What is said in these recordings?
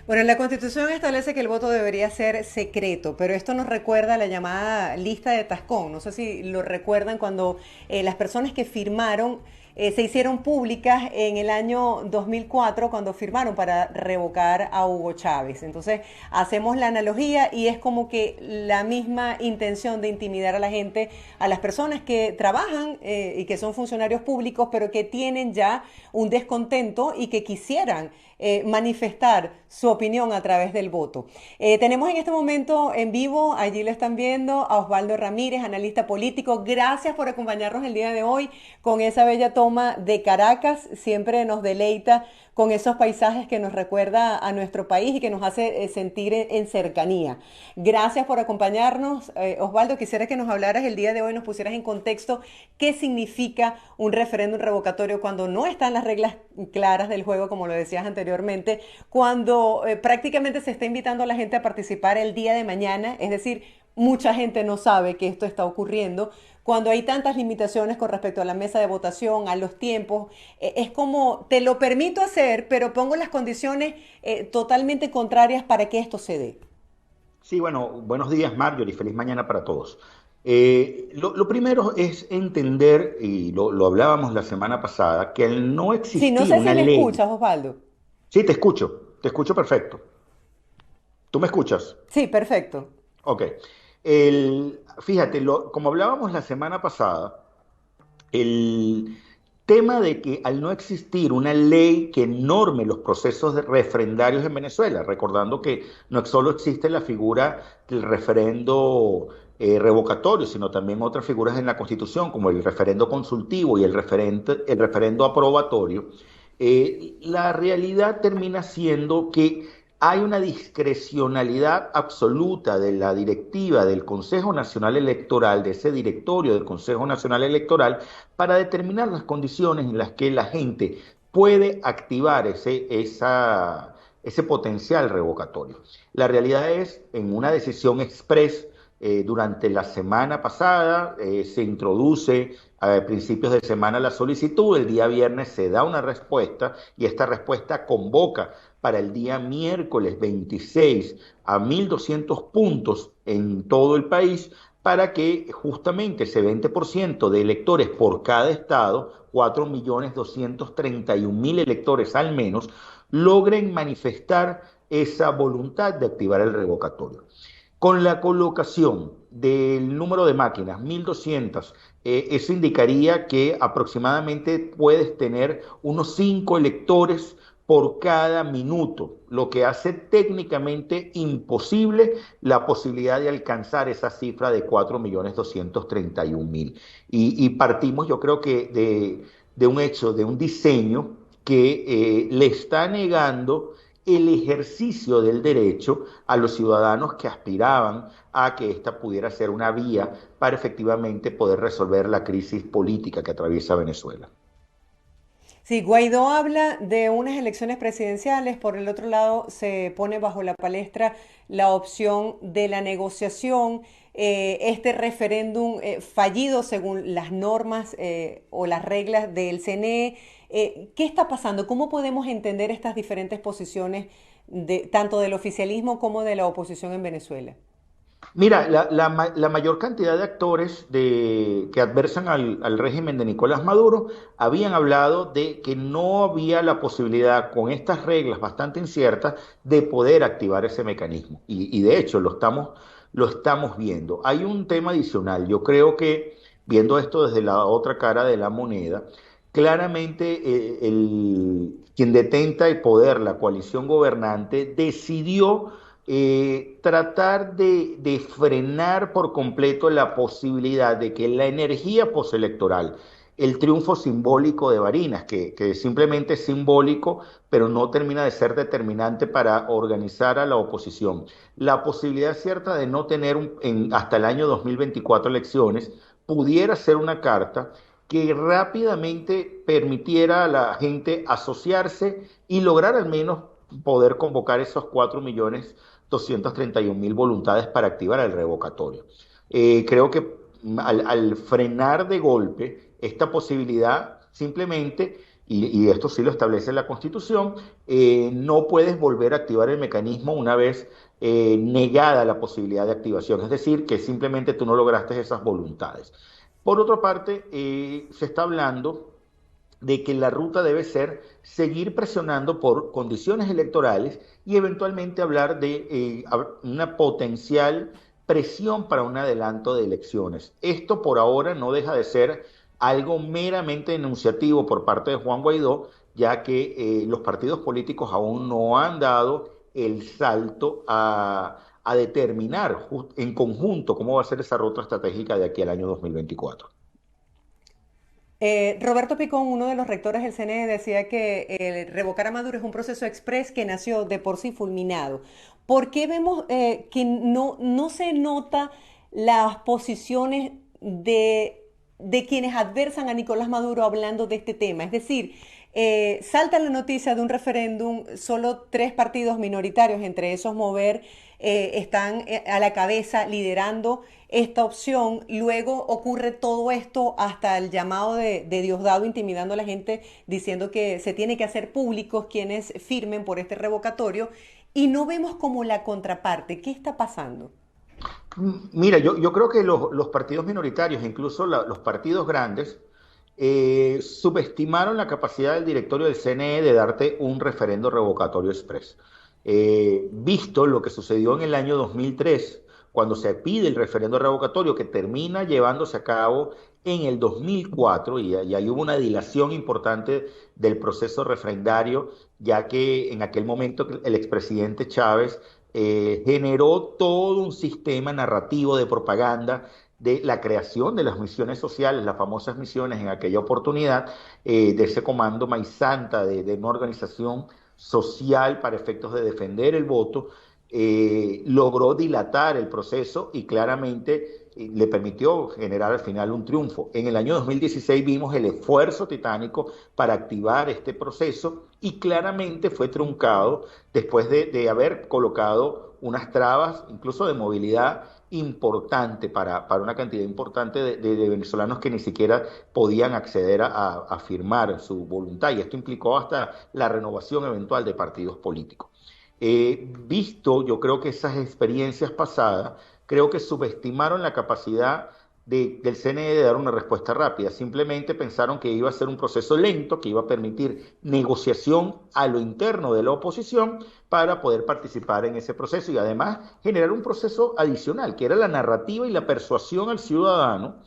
Bueno, la Constitución establece que el voto debería ser secreto, pero esto nos recuerda a la llamada lista de Tascón. No sé si lo recuerdan cuando las personas que firmaron se hicieron públicas en el año 2004 cuando firmaron para revocar a Hugo Chávez. Entonces hacemos la analogía y es como que la misma intención de intimidar a la gente, a las personas que trabajan y que son funcionarios públicos, pero que tienen ya un descontento y que quisieran manifestar su opinión a través del voto. Tenemos en este momento en vivo, allí lo están viendo, a Osvaldo Ramírez, analista político. Gracias por acompañarnos el día de hoy con esa bella toma de Caracas. Siempre nos deleita con esos paisajes que nos recuerda a nuestro país y que nos hace sentir en cercanía. Gracias por acompañarnos. Osvaldo, quisiera que nos hablaras el día de hoy, nos pusieras en contexto qué significa un referéndum revocatorio cuando no están las reglas claras del juego, como lo decías anteriormente, cuando prácticamente se está invitando a la gente a participar el día de mañana, es decir, mucha gente no sabe que esto está ocurriendo, cuando hay tantas limitaciones con respecto a la mesa de votación, a los tiempos, es como te lo permito hacer, pero pongo las condiciones totalmente contrarias para que esto se dé. Sí, bueno, buenos días, Marjorie. Feliz mañana para todos. Lo primero es entender, y lo hablábamos la semana pasada, que al no Sí, no existir sé si una me ley. escuchas, Osvaldo. Sí, te escucho perfecto. ¿Tú me escuchas? Sí, perfecto. Ok. Fíjate, como hablábamos la semana pasada, el tema de que al no existir una ley que norme los procesos referendarios en Venezuela, recordando que no solo existe la figura del referendo revocatorio, sino también otras figuras en la Constitución, como el referendo consultivo y el referendo aprobatorio, la realidad termina siendo que hay una discrecionalidad absoluta de la directiva del Consejo Nacional Electoral, de ese directorio del Consejo Nacional Electoral, para determinar las condiciones en las que la gente puede activar ese potencial revocatorio. La realidad es, en una decisión express, durante la semana pasada se introduce a principios de semana la solicitud, el día viernes se da una respuesta y esta respuesta convoca para el día miércoles 26 a 1.200 puntos en todo el país para que justamente ese 20% de electores por cada estado, 4.231.000 electores al menos, logren manifestar esa voluntad de activar el revocatorio. Con la colocación del número de máquinas, 1.200, eso indicaría que aproximadamente puedes tener unos 5 electores por cada minuto, lo que hace técnicamente imposible la posibilidad de alcanzar esa cifra de 4.231.000. Y partimos, yo creo que de un hecho, de un diseño que le está negando el ejercicio del derecho a los ciudadanos que aspiraban a que esta pudiera ser una vía para efectivamente poder resolver la crisis política que atraviesa Venezuela. Sí, Guaidó habla de unas elecciones presidenciales, por el otro lado se pone bajo la palestra la opción de la negociación, este referéndum fallido según las normas o las reglas del CNE. ¿Qué está pasando? ¿Cómo podemos entender estas diferentes posiciones tanto del oficialismo como de la oposición en Venezuela? Mira, la mayor cantidad de actores que adversan al régimen de Nicolás Maduro habían hablado de que no había la posibilidad, con estas reglas bastante inciertas, de poder activar ese mecanismo. Y de hecho lo estamos viendo. Hay un tema adicional. Yo creo que, viendo esto desde la otra cara de la moneda, claramente quien detenta el poder, la coalición gobernante, decidió tratar de frenar por completo la posibilidad de que la energía postelectoral, el triunfo simbólico de Barinas, que simplemente es simbólico, pero no termina de ser determinante para organizar a la oposición. La posibilidad cierta de no tener hasta el año 2024 elecciones pudiera ser una carta que rápidamente permitiera a la gente asociarse y lograr al menos poder convocar esos 4.231.000 voluntades para activar el revocatorio. Creo que al frenar de golpe esta posibilidad, simplemente y esto sí lo establece la Constitución, no puedes volver a activar el mecanismo una vez negada la posibilidad de activación, es decir, que simplemente tú no lograste esas voluntades. Por otra parte, se está hablando de que la ruta debe ser seguir presionando por condiciones electorales y eventualmente hablar de una potencial presión para un adelanto de elecciones. Esto por ahora no deja de ser algo meramente enunciativo por parte de Juan Guaidó, ya que los partidos políticos aún no han dado el salto a determinar en conjunto cómo va a ser esa ruta estratégica de aquí al año 2024. Roberto Picón, uno de los rectores del CNE, decía que revocar a Maduro es un proceso express que nació de por sí fulminado. ¿Por qué vemos que no se nota las posiciones de quienes adversan a Nicolás Maduro hablando de este tema? Es decir, salta la noticia de un referéndum, solo tres partidos minoritarios, entre esos Mover, están a la cabeza liderando esta opción. Luego ocurre todo esto hasta el llamado de Diosdado intimidando a la gente diciendo que se tiene que hacer públicos quienes firmen por este revocatorio y no vemos como la contraparte. ¿Qué está pasando? Mira, yo creo que los partidos minoritarios, incluso los partidos grandes, subestimaron la capacidad del directorio del CNE de darte un referendo revocatorio express. Visto lo que sucedió en el año 2003, cuando se pide el referendo revocatorio que termina llevándose a cabo en el 2004, y ahí hubo una dilación importante del proceso refrendario, ya que en aquel momento el expresidente Chávez generó todo un sistema narrativo de propaganda de la creación de las misiones sociales, las famosas misiones en aquella oportunidad, de ese comando Maizanta, de una organización social para efectos de defender el voto, logró dilatar el proceso y claramente le permitió generar al final un triunfo. En el año 2016 vimos el esfuerzo titánico para activar este proceso y claramente fue truncado después de haber colocado unas trabas, incluso de movilidad importante para una cantidad importante de venezolanos que ni siquiera podían acceder a firmar su voluntad, y esto implicó hasta la renovación eventual de partidos políticos. Visto, yo creo que esas experiencias pasadas, creo que subestimaron la capacidad del CNE de dar una respuesta rápida. Simplemente pensaron que iba a ser un proceso lento, que iba a permitir negociación a lo interno de la oposición para poder participar en ese proceso y además generar un proceso adicional, que era la narrativa y la persuasión al ciudadano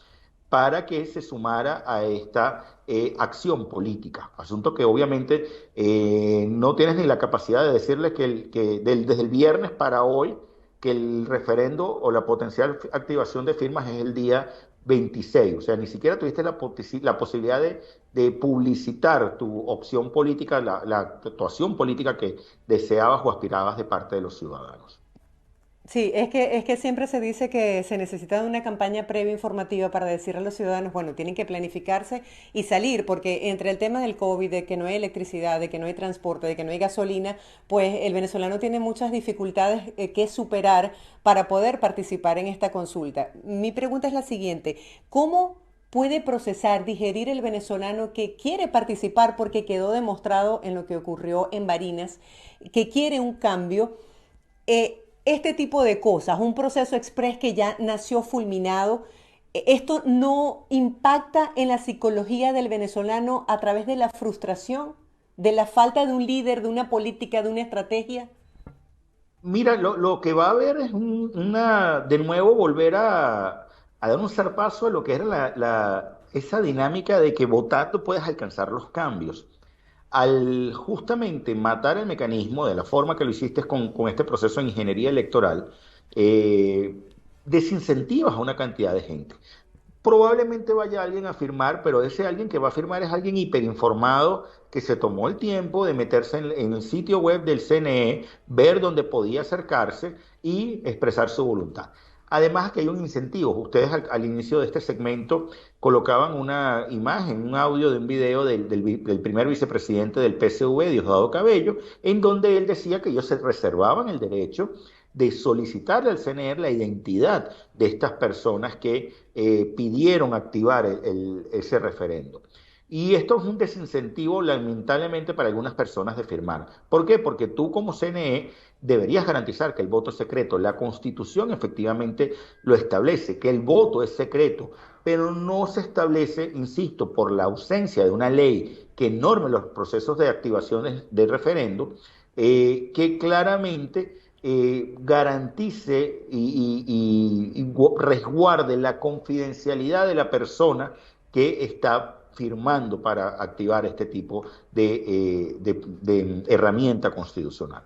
para que se sumara a esta acción política. Asunto que obviamente no tienes ni la capacidad de decirles desde el viernes para hoy que el referendo o la potencial activación de firmas es el día 26. O sea, ni siquiera tuviste la posibilidad de publicitar tu opción política, la actuación política que deseabas o aspirabas de parte de los ciudadanos. Sí, es que siempre se dice que se necesita de una campaña previa informativa para decirle a los ciudadanos, bueno, tienen que planificarse y salir, porque entre el tema del COVID, de que no hay electricidad, de que no hay transporte, de que no hay gasolina, pues el venezolano tiene muchas dificultades que superar para poder participar en esta consulta. Mi pregunta es la siguiente, ¿cómo puede procesar, digerir el venezolano que quiere participar porque quedó demostrado en lo que ocurrió en Barinas, que quiere un cambio? Este tipo de cosas, un proceso express que ya nació fulminado, ¿esto no impacta en la psicología del venezolano a través de la frustración, de la falta de un líder, de una política, de una estrategia? Mira, lo que va a haber es de nuevo volver a dar un zarpazo a lo que era esa dinámica de que votando puedes alcanzar los cambios. Al justamente matar el mecanismo de la forma que lo hiciste con este proceso de ingeniería electoral, eh, desincentivas a una cantidad de gente. Probablemente vaya alguien a firmar, pero ese alguien que va a firmar es alguien hiperinformado que se tomó el tiempo de meterse en el sitio web del CNE, ver dónde podía acercarse y expresar su voluntad. Además que hay un incentivo. Ustedes al inicio de este segmento colocaban una imagen, un audio de un video del primer vicepresidente del PSV, Diosdado Cabello, en donde él decía que ellos se reservaban el derecho de solicitarle al CNE la identidad de estas personas que pidieron activar ese referendo. Y esto es un desincentivo, lamentablemente, para algunas personas de firmar. ¿Por qué? Porque tú como CNE deberías garantizar que el voto es secreto. La Constitución efectivamente lo establece, que el voto es secreto, pero no se establece, insisto, por la ausencia de una ley que norme los procesos de activaciones de referendo, que claramente garantice y resguarde la confidencialidad de la persona que está firmando para activar este tipo de herramienta constitucional.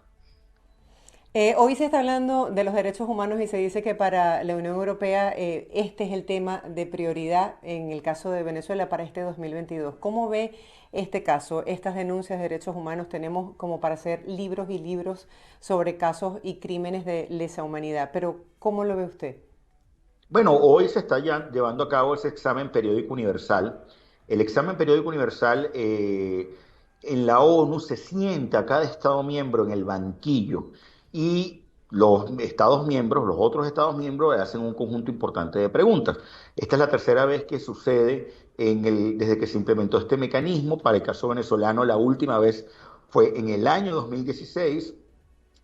Hoy se está hablando de los derechos humanos y se dice que para la Unión Europea este es el tema de prioridad en el caso de Venezuela para este 2022. ¿Cómo ve este caso, estas denuncias de derechos humanos? Tenemos como para hacer libros y libros sobre casos y crímenes de lesa humanidad, pero ¿cómo lo ve usted? Bueno, hoy se está ya llevando a cabo ese examen periódico universal. El examen periódico universal en la ONU se sienta a cada Estado miembro en el banquillo y los Estados miembros, los otros Estados miembros, hacen un conjunto importante de preguntas. Esta es la tercera vez que sucede desde que se implementó este mecanismo. Para el caso venezolano, la última vez fue en el año 2016.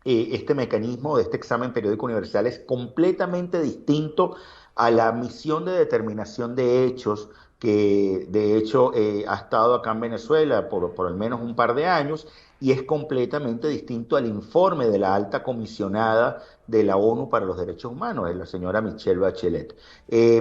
Este mecanismo de este examen periódico universal es completamente distinto a la misión de determinación de hechos que de hecho ha estado acá en Venezuela por al menos un par de años y es completamente distinto al informe de la alta comisionada de la ONU para los Derechos Humanos, de la señora Michelle Bachelet.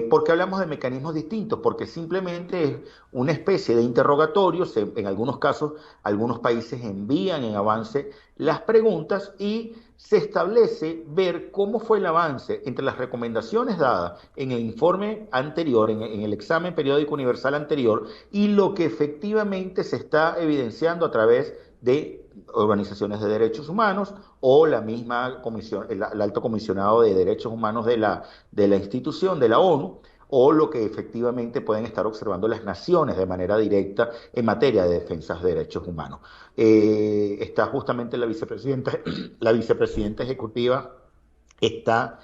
¿Por qué hablamos de mecanismos distintos? Porque simplemente es una especie de interrogatorio, en algunos casos algunos países envían en avance las preguntas y se establece ver cómo fue el avance entre las recomendaciones dadas en el informe anterior, en el examen periódico universal anterior, y lo que efectivamente se está evidenciando a través de organizaciones de derechos humanos o la misma comisión, el alto comisionado de derechos humanos de la institución, de la ONU, o lo que efectivamente pueden estar observando las naciones de manera directa en materia de defensa de derechos humanos. Está justamente la vicepresidenta, la vicepresidenta ejecutiva está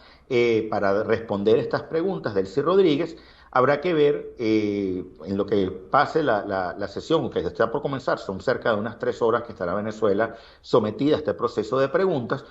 para responder estas preguntas, Delcy Rodríguez. Habrá que ver en lo que pase la sesión, que está por comenzar, son cerca de unas 3 horas que estará Venezuela sometida a este proceso de preguntas,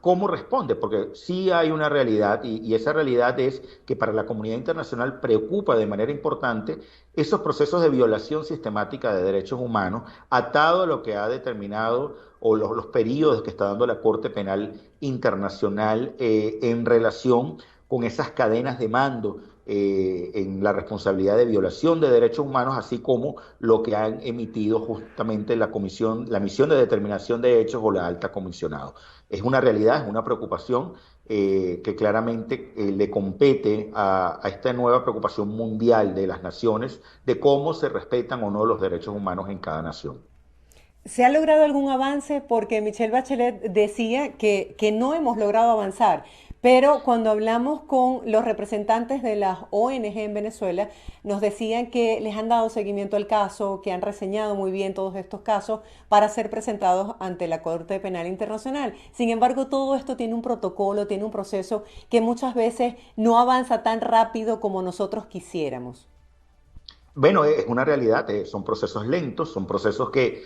cómo responde, porque sí hay una realidad y esa realidad es que para la comunidad internacional preocupa de manera importante esos procesos de violación sistemática de derechos humanos, atado a lo que ha determinado o los periodos que está dando la Corte Penal Internacional en relación con esas cadenas de mando en la responsabilidad de violación de derechos humanos, así como lo que han emitido justamente la misión de determinación de hechos o la alta comisionado. Es una realidad, es una preocupación que claramente le compete a esta nueva preocupación mundial de las naciones de cómo se respetan o no los derechos humanos en cada nación. ¿Se ha logrado algún avance? Porque Michelle Bachelet decía que no hemos logrado avanzar, pero cuando hablamos con los representantes de las ONG en Venezuela, nos decían que les han dado seguimiento al caso, que han reseñado muy bien todos estos casos para ser presentados ante la Corte Penal Internacional. Sin embargo, todo esto tiene un protocolo, tiene un proceso que muchas veces no avanza tan rápido como nosotros quisiéramos. Bueno, es una realidad, son procesos lentos, son procesos que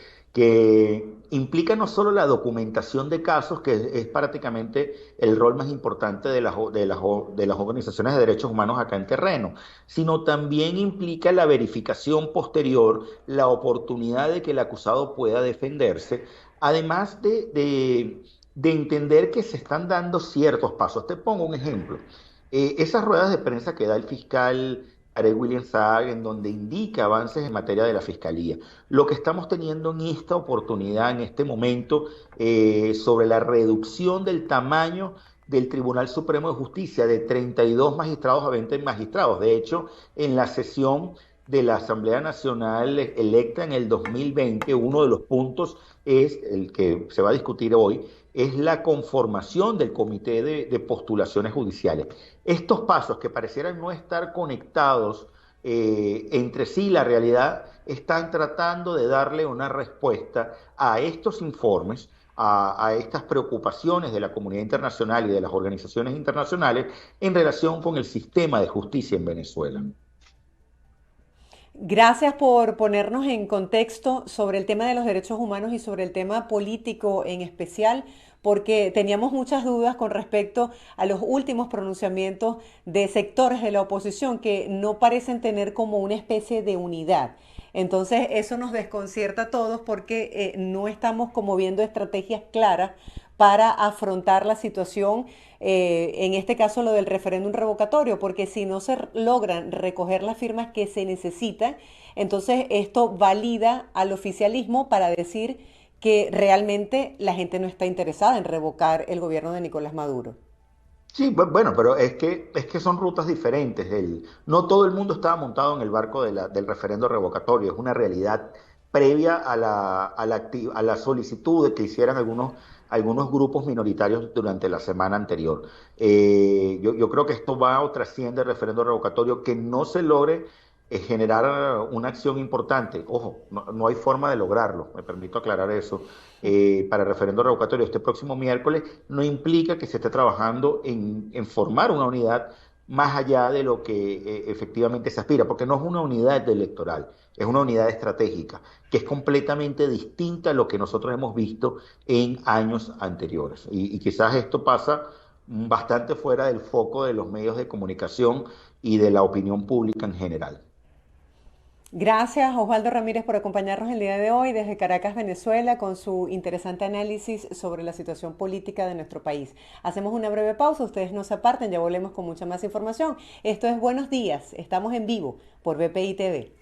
implican no solo la documentación de casos, que es prácticamente el rol más importante de las organizaciones de derechos humanos acá en terreno, sino también implica la verificación posterior, la oportunidad de que el acusado pueda defenderse, además de entender que se están dando ciertos pasos. Te pongo un ejemplo. Esas ruedas de prensa que da el fiscal Tarek William Saab, en donde indica avances en materia de la fiscalía. Lo que estamos teniendo en esta oportunidad, en este momento, sobre la reducción del tamaño del Tribunal Supremo de Justicia de 32 magistrados a 20 magistrados. De hecho, en la sesión de la Asamblea Nacional electa en el 2020, uno de los puntos es el que se va a discutir hoy, es la conformación del comité de postulaciones judiciales. Estos pasos que parecieran no estar conectados entre sí, la realidad, están tratando de darle una respuesta a estos informes, a estas preocupaciones de la comunidad internacional y de las organizaciones internacionales en relación con el sistema de justicia en Venezuela. Gracias por ponernos en contexto sobre el tema de los derechos humanos y sobre el tema político en especial, porque teníamos muchas dudas con respecto a los últimos pronunciamientos de sectores de la oposición que no parecen tener como una especie de unidad. Entonces eso nos desconcierta a todos porque no estamos como viendo estrategias claras para afrontar la situación, en este caso lo del referéndum revocatorio, porque si no se logran recoger las firmas que se necesitan, entonces esto valida al oficialismo para decir que realmente la gente no está interesada en revocar el gobierno de Nicolás Maduro. Sí, bueno, pero es que son rutas diferentes. No todo el mundo estaba montado en el barco del referendo revocatorio. Es una realidad previa a la solicitud de que hicieran algunos grupos minoritarios durante la semana anterior. Yo creo que esto va o trasciende el referendo revocatorio, que no se logre generar una acción importante. Ojo, no hay forma de lograrlo, me permito aclarar eso. Para el referendo revocatorio este próximo miércoles no implica que se esté trabajando en formar una unidad más allá de lo que efectivamente se aspira, porque no es una unidad electoral, es una unidad estratégica, que es completamente distinta a lo que nosotros hemos visto en años anteriores. Y quizás esto pasa bastante fuera del foco de los medios de comunicación y de la opinión pública en general. Gracias, Osvaldo Ramírez, por acompañarnos el día de hoy desde Caracas, Venezuela, con su interesante análisis sobre la situación política de nuestro país. Hacemos una breve pausa, ustedes no se aparten, ya volvemos con mucha más información. Esto es Buenos Días, estamos en vivo por BPI TV.